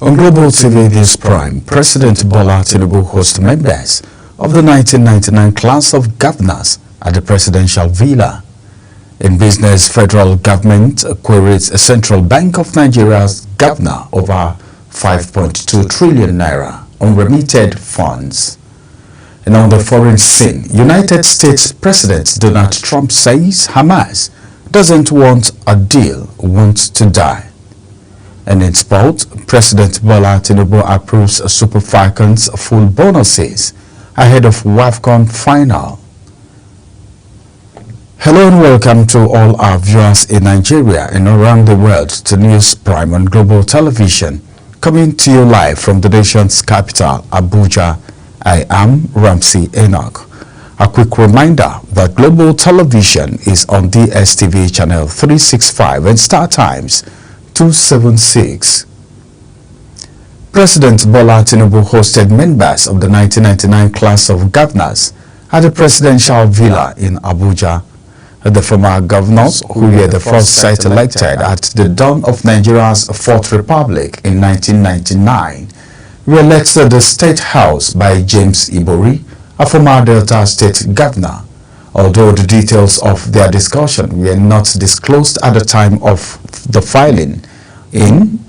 On Global TV this Prime, President Bola Tinubu hosts members of the 1999 class of governors at the Presidential Villa. In business, federal government queries a Central Bank of Nigeria's governor over 5.2 trillion naira unremitted funds. And on the foreign scene, United States President Donald Trump says Hamas doesn't want a deal, wants to die. And in sport, President Bola Tinubu approves Super Falcons full bonuses ahead of WAFCON final. Hello and welcome to all our viewers in Nigeria and around the world to News Prime on Global Television, coming to you live from the nation's capital, Abuja. I am Ramsey Enoch. A quick reminder that Global Television is on DSTV channel 365 and Star Times 276. President Bola Tinubu hosted members of the 1999 class of governors at the Presidential Villa in Abuja. The former governors, who were the first set elected at the dawn of Nigeria's Fourth Republic in 1999, were elected the State House by James Ibori, a former Delta State governor. Although the details of their discussion were not disclosed at the time of the filing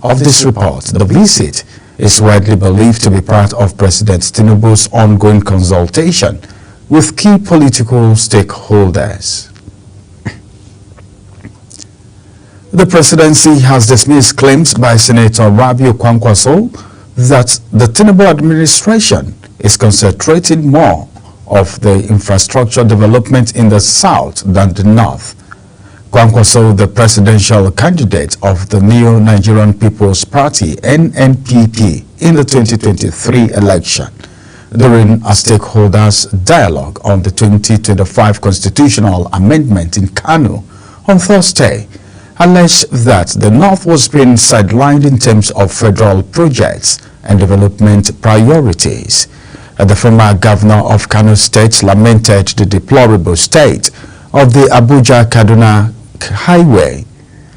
of this report, the visit is widely believed to be part of President Tinubu's ongoing consultation with key political stakeholders. The presidency has dismissed claims by Senator Rabiu Kwankwaso that the Tinubu administration is concentrating more of the infrastructure development in the south than the north. Kwankwaso, the presidential candidate of the New Nigerian People's Party (NNPP) in the 2023 election, during a stakeholders dialogue on the 2025 constitutional amendment in Kano on Thursday, alleged that the north was being sidelined in terms of federal projects and development priorities. The former governor of Kano State lamented the deplorable state of the Abuja-Kaduna highway,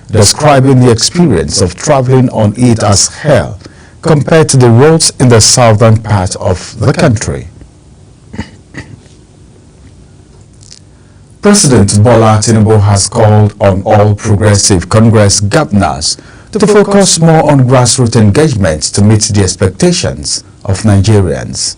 describing the experience of traveling on it as hell compared to the roads in the southern part of the country. President Bola Tinubu has called on all Progressive Congress governors to focus more on grassroots engagement to meet the expectations of Nigerians.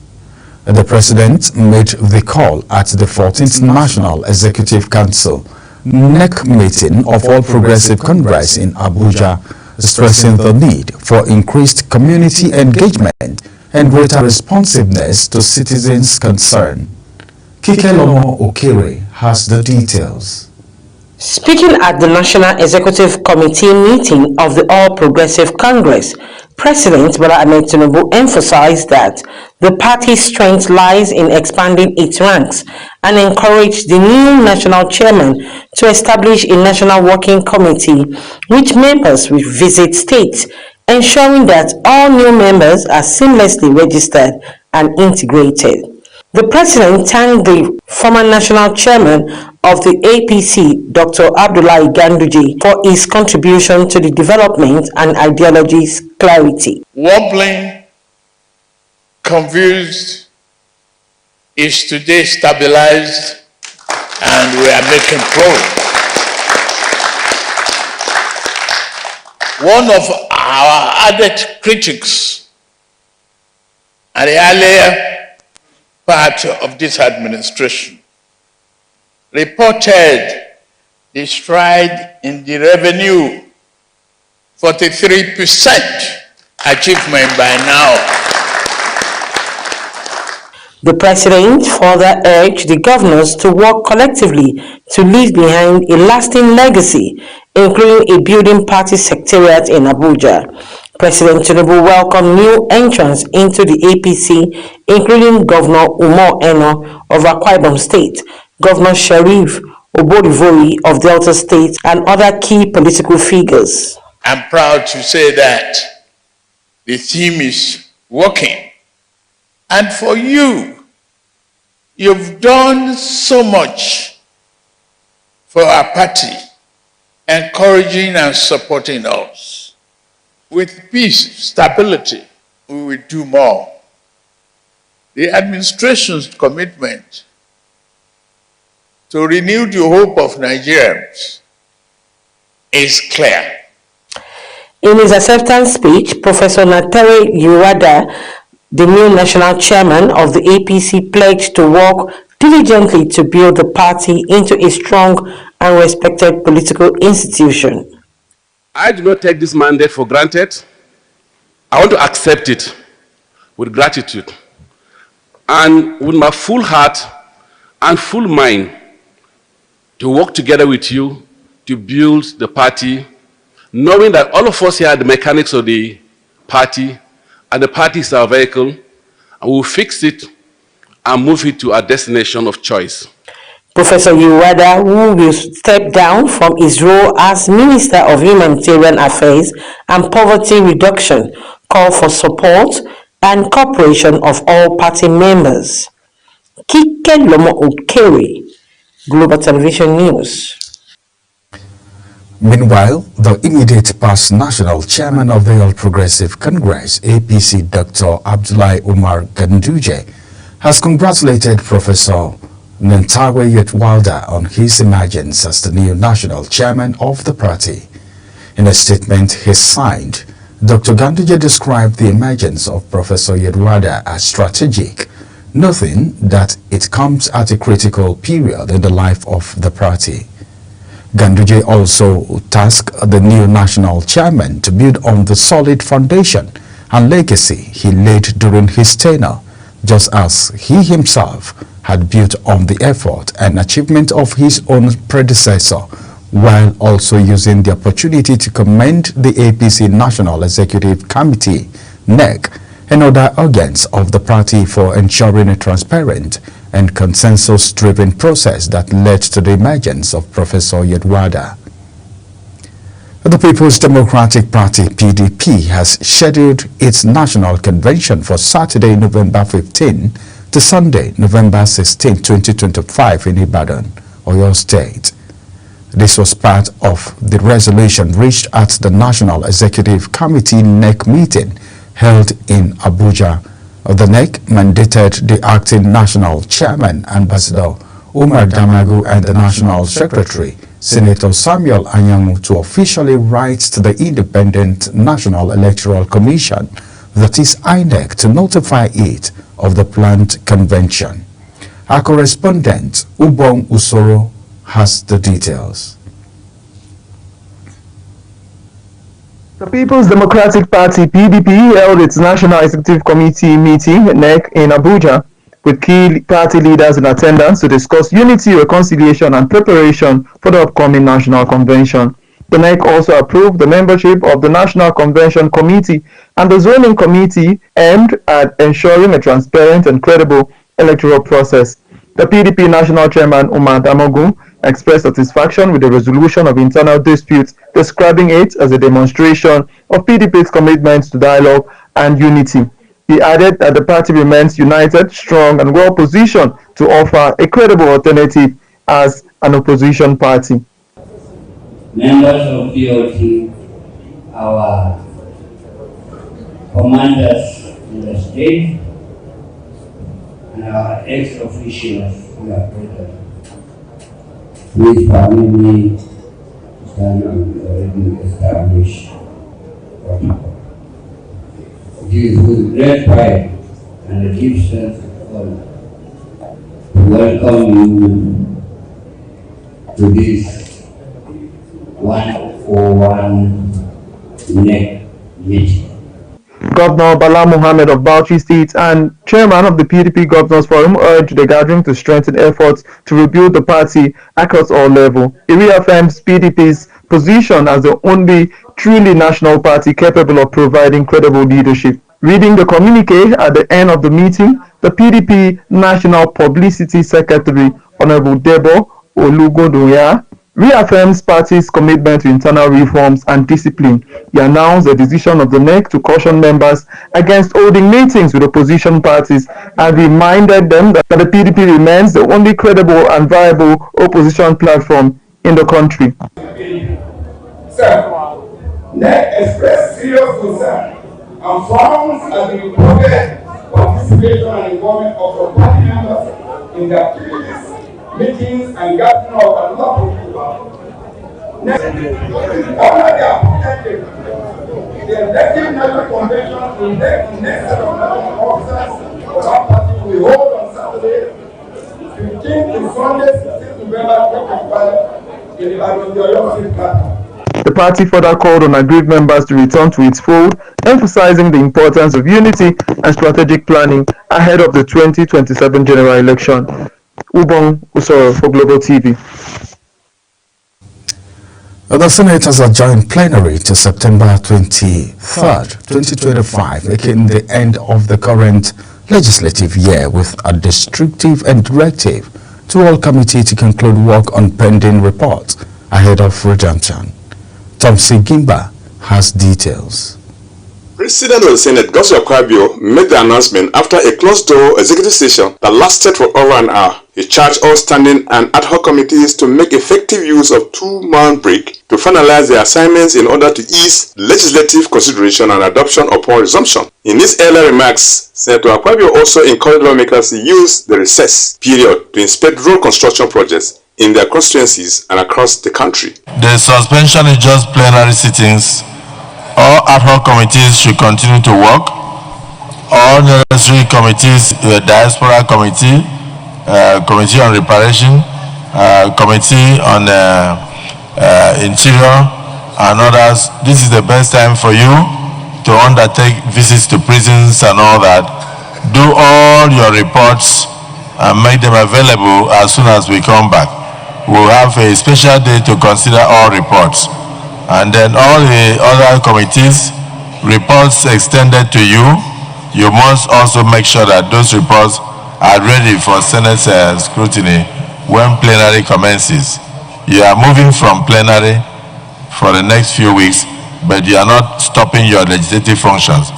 The president made the call at the 14th National Executive Council NEC meeting of all Progressive Congress in Abuja, stressing the need for increased community engagement and greater responsiveness to citizens' concern. Kikelomo Okere has the details. Speaking at the National Executive Committee meeting of the All Progressive Congress, President Bola Ahmed Tinubu emphasized that the party's strength lies in expanding its ranks and encouraged the new national chairman to establish a national working committee which members will visit states, ensuring that all new members are seamlessly registered and integrated. The president thanked the former national chairman of the APC, Dr. Abdullahi Ganduje, for his contribution to the development and ideology's clarity. Wobbling, confused, is today stabilized, and we are making progress. One of our added critics at the earlier part of this administration reported the stride in the revenue, 43% achievement by now. The president further urged the governors to work collectively to leave behind a lasting legacy, including a building party secretariat in Abuja. President Tinubu welcomed new entrants into the APC, including Governor Umar Eno of Akwa Ibom State, Governor Sharif Oborivori of Delta State, and other key political figures. I'm proud to say that the team is working. And for you, you've done so much for our party, encouraging and supporting us. with peace, stability, we will do more. The administration's commitment to renew the hope of Nigerians is clear. In his acceptance speech, Professor Natere Yurada, the new national chairman of the APC, pledged to work diligently to build the party into a strong and respected political institution. I do not take this mandate for granted. I want to accept it with gratitude and with my full heart and full mind to work together with you to build the party, knowing that all of us here are the mechanics of the party, and the party is our vehicle, and we'll fix it and move it to our destination of choice. Professor Yurada, who will step down from his role as Minister of Humanitarian Affairs and Poverty Reduction, called for support and cooperation of all party members. Kike Lomo Ukeri, Global Television News. Meanwhile, the immediate past national chairman of the All Progressive Congress, APC, Dr. Abdullahi Umar Ganduje, has congratulated Professor Nentawe Yetwalda on his emergence as the new national chairman of the party. In a statement he signed, Dr. Ganduje described the emergence of Professor Yetwalda as strategic, noting that it comes at a critical period in the life of the party. Ganduje also tasked the new national chairman to build on the solid foundation and legacy he laid during his tenure, just as he himself had built on the effort and achievement of his own predecessor, while also using the opportunity to commend the APC National Executive Committee, NEC, and other organs of the party for ensuring a transparent and consensus-driven process that led to the emergence of Professor Yetwalda. The People's Democratic Party, PDP, has scheduled its national convention for Saturday, November 15 to Sunday, November 16, 2025 in Ibadan, Oyo State. This was part of the resolution reached at the National Executive Committee NEC meeting held in Abuja. The NEC mandated the acting national chairman, Ambassador Umar Damagu, and the national secretary, Senator Samuel Anyanwu, to officially write to the Independent National Electoral Commission, that is INEC, to notify it of the planned convention. Our correspondent, Ubong Usoro, has the details. The People's Democratic Party, PDP, held its National Executive Committee meeting, NEC, in Abuja, with key party leaders in attendance to discuss unity, reconciliation, and preparation for the upcoming National Convention. The NEC also approved the membership of the National Convention Committee and the Zoning Committee, aimed at ensuring a transparent and credible electoral process. The PDP National Chairman, Umar Damagu, expressed satisfaction with the resolution of internal disputes, describing it as a demonstration of PDP's commitment to dialogue and unity. He added that the party remains united, strong, and well-positioned to offer a credible alternative as an opposition party. Members of POT, our commanders in the state, and our ex-officials who are present. Please permit me to stand on the already established protocol. It is with great pride and a deep sense of honor to welcome you to this 101 NEC meeting. Governor Bala Mohammed of Bauchi State and chairman of the PDP Governors Forum urged the gathering to strengthen efforts to rebuild the party across all levels. He reaffirms PDP's position as the only truly national party capable of providing credible leadership. Reading the communique at the end of the meeting, the PDP National Publicity Secretary, Honorable Debo Olugodoya, reaffirms party's commitment to internal reforms and discipline. He announced the decision of the NEC to caution members against holding meetings with opposition parties and reminded them that the PDP remains the only credible and viable opposition platform in the country. Sir, NEC expressed serious concern and frowns at the reported participation and involvement of party members in the activities, meetings, and gathering of another political the elective national convention will elect the next set of national officers for our party will hold on Saturday, 15th to Sunday, 16th November 2025 in the Adodio Park. The party further called on aggrieved members to return to its fold, emphasizing the importance of unity and strategic planning ahead of the 2027 general election. Ubong Usoro for Global TV. The Senate has adjourned plenary to September 23rd, 2025, making the end of the current legislative year with a descriptive and directive to all committees to conclude work on pending reports ahead of resumption. Thompson Gimba has details. President of the Senate, Godswill Akpabio, made the announcement after a closed-door executive session that lasted for over an hour. He charged all standing and ad hoc committees to make effective use of 2-month break to finalize their assignments in order to ease legislative consideration and adoption upon resumption. In his earlier remarks, Senator Akpabio also encouraged lawmakers to use the recess period to inspect road construction projects in their constituencies and across the country. The suspension is just plenary sittings. All ad hoc committees should continue to work. All necessary committees, the Diaspora Committee, Committee on Reparation, Committee on Interior, and others. This is the best time for you to undertake visits to prisons and all that. Do all your reports and make them available as soon as we come back. We'll have a special day to consider all reports. And then all the other committees, reports extended to you, you must also make sure that those reports are ready for Senate scrutiny when plenary commences. You are moving from plenary for the next few weeks, but you are not stopping your legislative functions.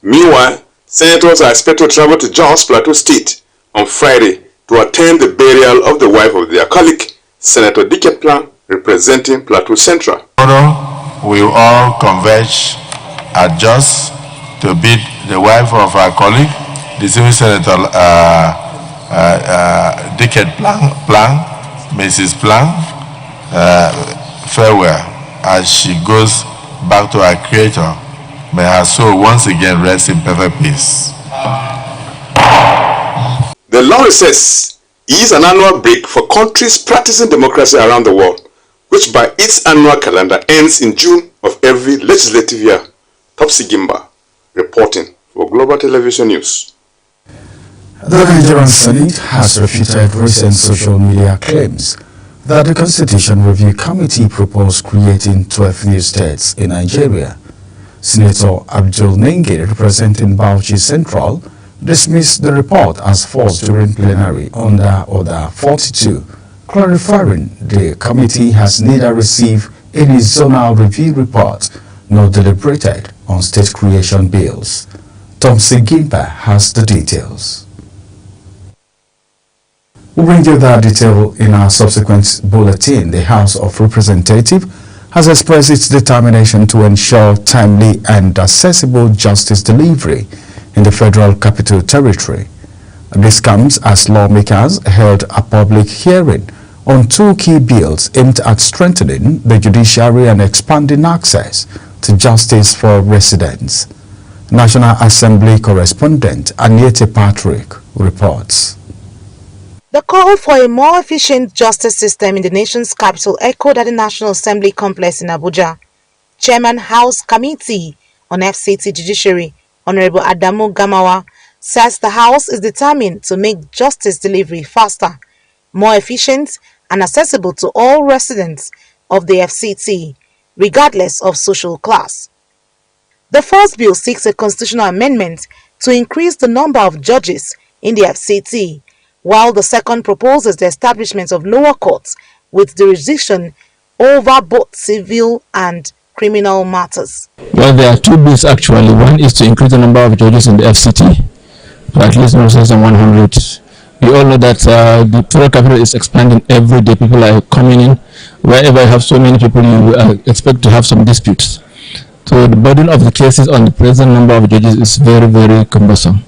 Meanwhile, senators are expected to travel to Jos Plateau State on Friday to attend the burial of the wife of their colleague, Senator Dicket Plan, representing Plateau Central. We will all converge at Jos to bid the wife of our colleague, the civil senator Dicket Plan, Mrs. Plan, farewell as she goes back to her creator. May her soul once again rest in perfect peace. The long recess is an annual break for countries practicing democracy around the world, which by its annual calendar ends in June of every legislative year. Topsy Gimba, reporting for Global Television News. The Nigerian Senate has refuted recent social media claims that the Constitution Review Committee proposed creating 12 new states in Nigeria. Senator Abdul Nengi, representing Bauchi Central, dismissed the report as false during plenary under Order 42. Clarifying the committee has neither received any zonal review report nor deliberated on state creation bills. Thompson Gimba has the details. We'll bring you that detail in our subsequent bulletin. The House of Representatives has expressed its determination to ensure timely and accessible justice delivery in the Federal Capital Territory. This comes as lawmakers held a public hearing on 2 key bills aimed at strengthening the judiciary and expanding access to justice for residents. National Assembly correspondent Aniete Patrick reports. The call for a more efficient justice system in the nation's capital echoed at the National Assembly complex in Abuja. Chairman House Committee on FCT Judiciary, Honorable Adamu Gamawa, says the House is determined to make justice delivery faster, more efficient, and accessible to all residents of the FCT, regardless of social class. The first bill seeks a constitutional amendment to increase the number of judges in the FCT, while the second proposes the establishment of lower courts with jurisdiction over both civil and criminal matters. Well, there are 2 bills actually. One is to increase the number of judges in the FCT to at least no less than 100. We all know that the federal capital is expanding every day. People are coming in. Wherever you have so many people, you expect to have some disputes. So the burden of the cases on the present number of judges is very, very cumbersome.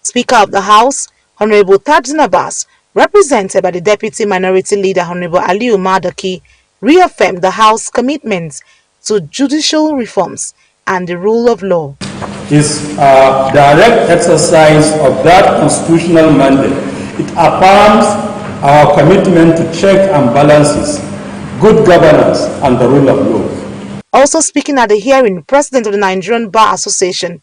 Speaker of the House, Honorable Tajin Abbas, represented by the Deputy Minority Leader, Honorable Aliyu Madaki, reaffirmed the House commitment to judicial reforms and the rule of law. Is a direct exercise of that constitutional mandate. It affirms our commitment to check and balances, good governance, and the rule of law. Also speaking at the hearing, President of the Nigerian Bar Association,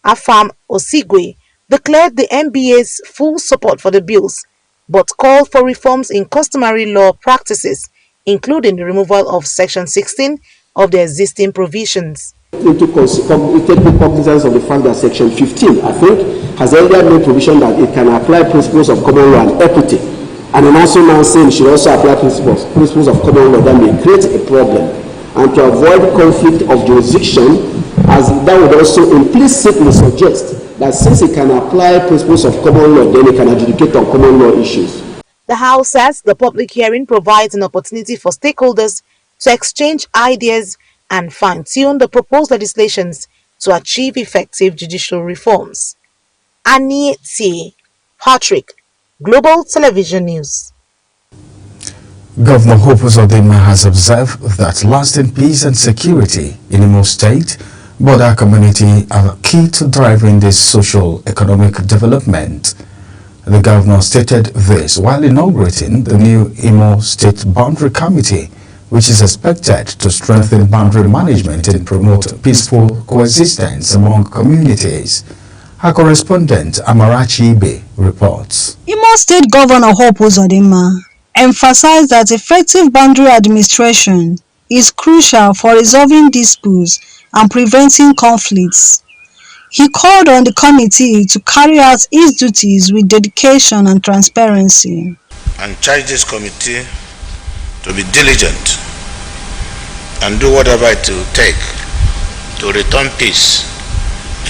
Afam Osigwe, declared the NBA's full support for the bills, but called for reforms in customary law practices, including the removal of Section 16 of the existing provisions. Take the cognizance of the fact that Section 15, I think, has earlier made provision that it can apply principles of common law and equity, and then also now saying it should also apply principles of common law that may create a problem, and to avoid conflict of jurisdiction, as that would also implicitly suggest that since it can apply principles of common law, then it can adjudicate on common law issues. The House says the public hearing provides an opportunity for stakeholders to exchange ideas and fine-tune the proposed legislations to achieve effective judicial reforms. Annie T. Patrick, Global Television News. Governor Hope Uzodinma has observed that lasting peace and security in Imo State, border community are key to driving this social-economic development. The governor stated this while inaugurating the new Imo State Boundary Committee, which is expected to strengthen boundary management and promote peaceful coexistence among communities. Our correspondent Amarachi Ibe reports. Imo State Governor Hope Uzodinma emphasized that effective boundary administration is crucial for resolving disputes and preventing conflicts. He called on the committee to carry out its duties with dedication and transparency. And charge this committee to be diligent and do whatever it will take to return peace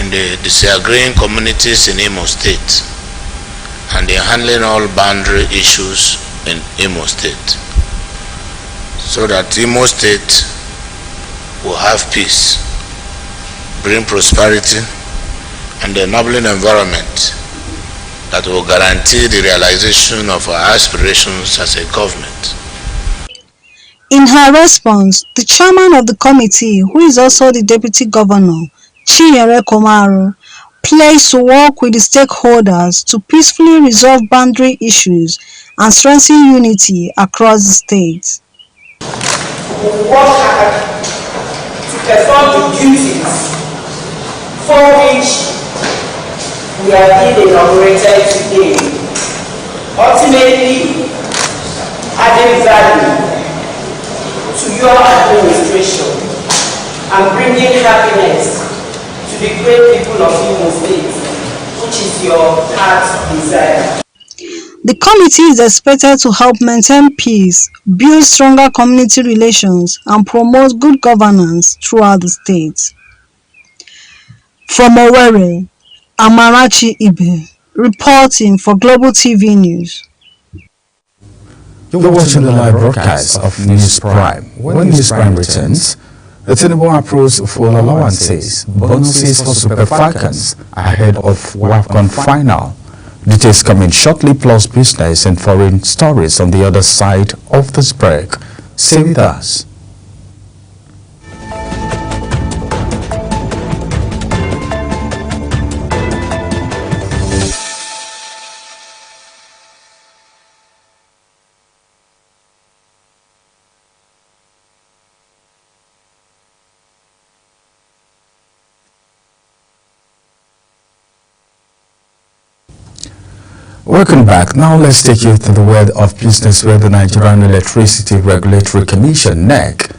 in the disagreeing communities in Imo State and in handling all boundary issues in Imo State, so that Imo State will have peace, bring prosperity, and the enabling environment that will guarantee the realization of our aspirations as a government. In her response, the chairman of the committee, who is also the deputy governor, Chinyere Komaru, pledged to work with the stakeholders to peacefully resolve boundary issues and strengthen unity across the state. We work hard to perform the duties for which we have been inaugurated today, ultimately adding value to your administration and bringing happiness to the great people of Imo State, which is your heart's desire. The committee is expected to help maintain peace, build stronger community relations, and promote good governance throughout the state. From Owerri, Amarachi Ibe, reporting for Global TV News. You're watching the live broadcast of News Prime. When News Prime returns, the Tinubu approves full allowances, bonuses for Super Falcons ahead of WAFCON final. Details coming shortly, plus business and foreign stories on the other side of this break. Stay with us. Welcome back. Now let's take you to the world of business, where the Nigerian Electricity Regulatory Commission (NEC)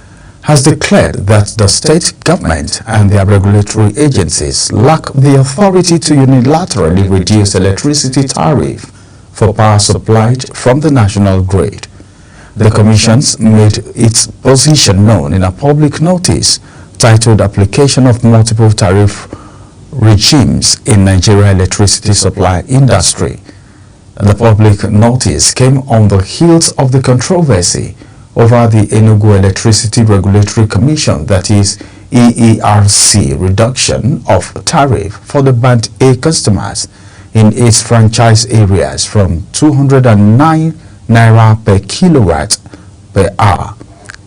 has declared that the state government and their regulatory agencies lack the authority to unilaterally reduce electricity tariff for power supplied from the national grid. The commission's made its position known in a public notice titled "Application of Multiple Tariff Regimes in Nigeria Electricity Supply Industry." The public notice came on the heels of the controversy over the Enugu Electricity Regulatory Commission, that is EERC reduction of tariff for the Band A customers in its franchise areas from 209 naira per kilowatt per hour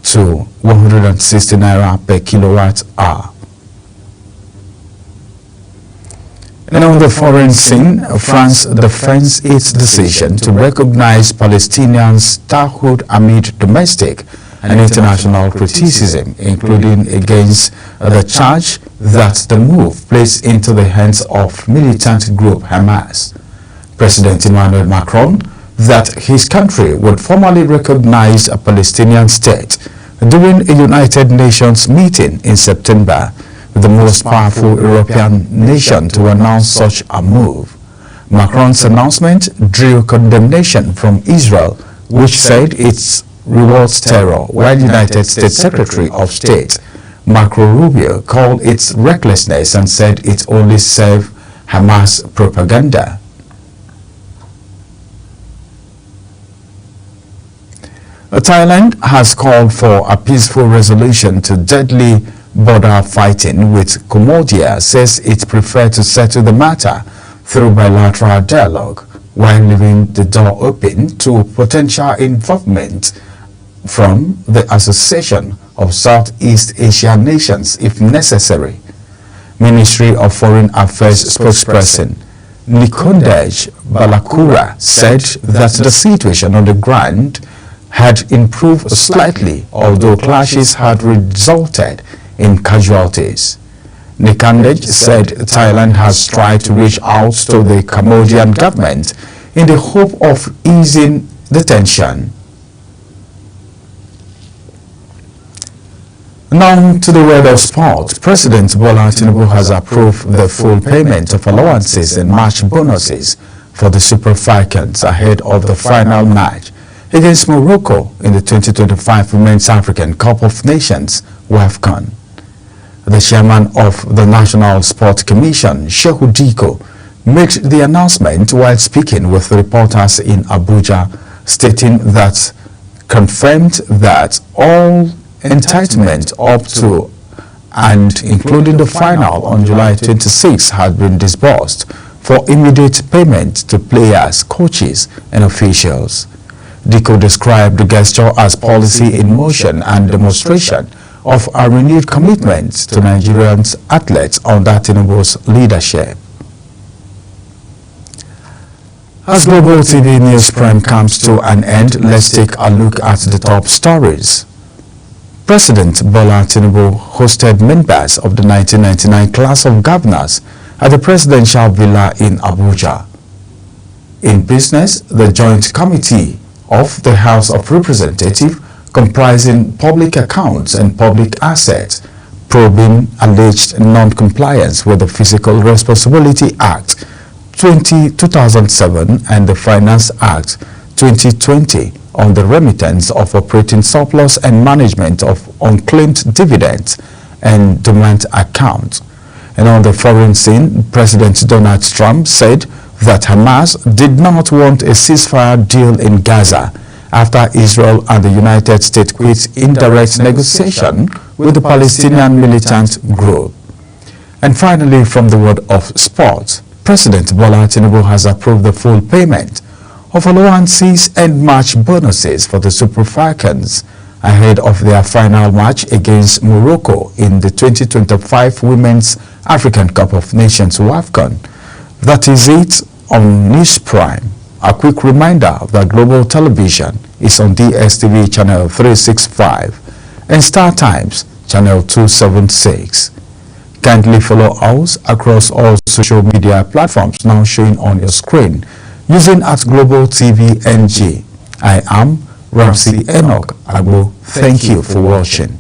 to 160 naira per kilowatt hour. And on the foreign scene, France defends its decision to recognize Palestinian statehood amid domestic and international criticism, including against the charge that the move plays into the hands of militant group Hamas. President Emmanuel Macron that his country would formally recognize a Palestinian state during a United Nations meeting in September, the most powerful European nation to announce such a move. Macron's announcement drew condemnation from Israel, which said it rewards terror, while United States Secretary of State Marco Rubio called it recklessness and said it only served Hamas propaganda. Thailand has called for a peaceful resolution to deadly border fighting, with Cambodia says it prefers to settle the matter through bilateral dialogue, while leaving the door open to potential involvement from the Association of Southeast Asian Nations if necessary. Ministry of Foreign Affairs spokesperson Nikondej Balakura said that the situation on the ground had improved slightly, although clashes had resulted in casualties. Nikondej said Thailand has tried to reach out to the Cambodian government in the hope of easing the tension. Now to the world of sport. President Bola Tinubu has approved the full payment of allowances and match bonuses for the Super Falcons ahead of the final match against Morocco in the 2025 Women's African Cup of Nations WAFCON. The chairman of the National Sports Commission, Shehu Diko, made the announcement while speaking with reporters in Abuja, stating that confirmed that all entitlement up to and including the final on July 26 had been disbursed for immediate payment to players, coaches and officials. Diko described the gesture as policy in motion and demonstration of a renewed commitment to Nigerian athletes under Tinubu's leadership. As Global TV News Prime comes to an end, let's take a look at the top stories. President Bola Tinubu hosted members of the 1999 class of governors at the Presidential Villa in Abuja. In business, the Joint Committee of the House of Representatives, comprising public accounts and public assets, probing alleged non-compliance with the Fiscal Responsibility Act 2007 and the Finance Act 2020 on the remittance of operating surplus and management of unclaimed dividends and dormant accounts. And on the foreign scene, President Donald Trump said that Hamas did not want a ceasefire deal in Gaza after Israel and the United States quit indirect negotiation with the Palestinian militant group. And finally, from the world of sports, President Bola Tinubu has approved the full payment of allowances and match bonuses for the Super Falcons ahead of their final match against Morocco in the 2025 Women's African Cup of Nations WAFCON. That is it on News Prime. A quick reminder that Global Television is on DSTV channel 365 and Star Times channel 276. Kindly follow us across all social media platforms now showing on your screen using @Global TV NG. I am Ramsey Enoch Agbo. Thank you for watching.